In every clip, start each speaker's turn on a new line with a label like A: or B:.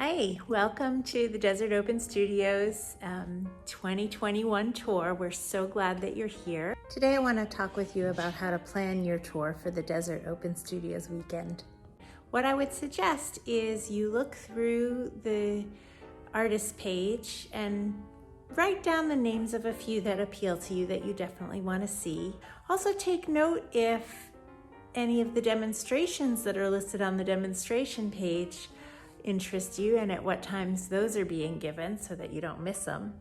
A: Hi, welcome to the Desert Open Studios 2021 tour. We're so glad that you're here. Today I want to talk with you about how to plan your tour for the Desert Open Studios weekend. What I would suggest is you look through the artist page and write down the names of a few that appeal to you that you definitely want to see. Also take note if any of the demonstrations that are listed on the demonstration page interest you and at what times those are being given so that you don't miss them.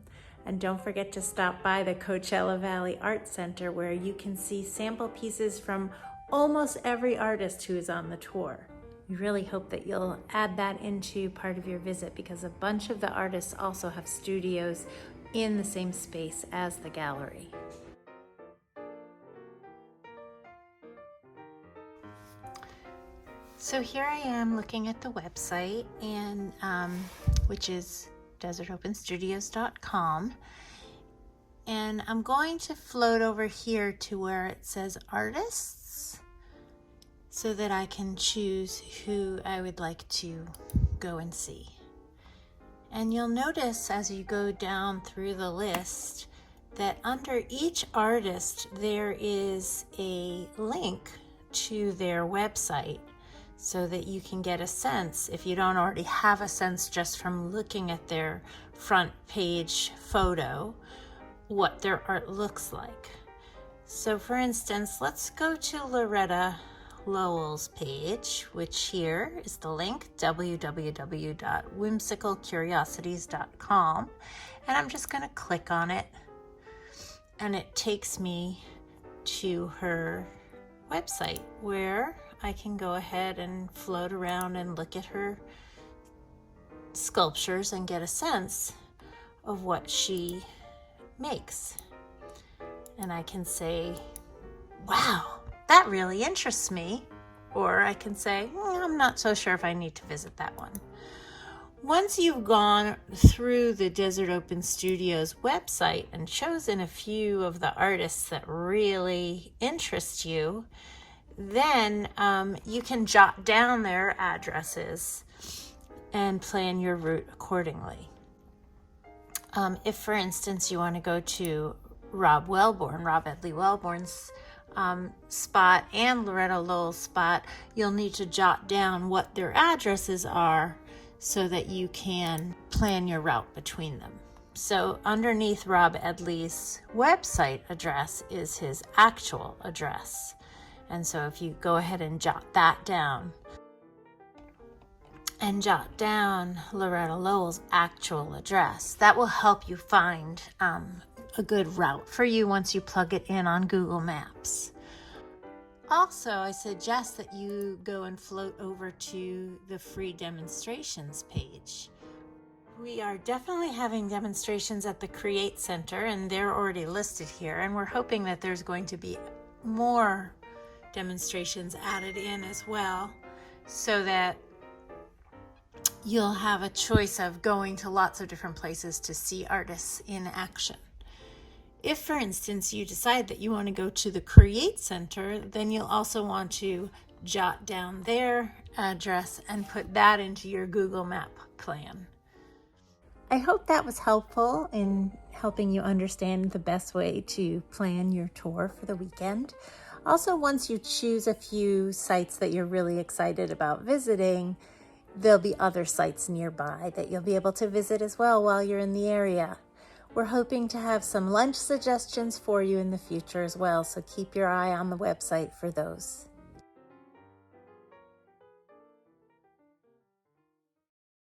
A: And don't forget to stop by the Coachella Valley Art Center where you can see sample pieces from almost every artist who is on the tour. We really hope that you'll add that into part of your visit because a bunch of the artists also have studios in the same space as the gallery. So here I am looking at the website, and which is desertopenstudios.com, and I'm going to float over here to where it says artists so that I can choose who I would like to go and see. And you'll notice as you go down through the list that under each artist there is a link to their website, so that you can get a sense, if you don't already have a sense just from looking at their front page photo, what their art looks like. So for instance, let's go to Loretta Lowell's page, which here is the link, www.whimsicalcuriosities.com, and I'm just going to click on it, and it takes me to her website where I can go ahead and float around and look at her sculptures and get a sense of what she makes. And I can say, wow, that really interests me. Or I can say, I'm not so sure if I need to visit that one. Once you've gone through the Desert Open Studios website and chosen a few of the artists that really interest you, then you can jot down their addresses and plan your route accordingly. If, for instance, you want to go to Rob Edley Wellborn's spot and Loretta Lowell's spot, you'll need to jot down what their addresses are so that you can plan your route between them. So underneath Rob Edley's website address is his actual address. And so if you go ahead and jot that down and jot down Loretta Lowell's actual address, that will help you find a good route for you once you plug it in on Google Maps. Also, I suggest that you go and float over to the free demonstrations page. We are definitely having demonstrations at the Create Center, and they're already listed here, and we're hoping that there's going to be more demonstrations added in as well, so that you'll have a choice of going to lots of different places to see artists in action. If, for instance, you decide that you want to go to the Create Center, then you'll also want to jot down their address and put that into your Google Map plan. I hope that was helpful in helping you understand the best way to plan your tour for the weekend. Also, once you choose a few sites that you're really excited about visiting, there'll be other sites nearby that you'll be able to visit as well while you're in the area. We're hoping to have some lunch suggestions for you in the future as well, so keep your eye on the website for those.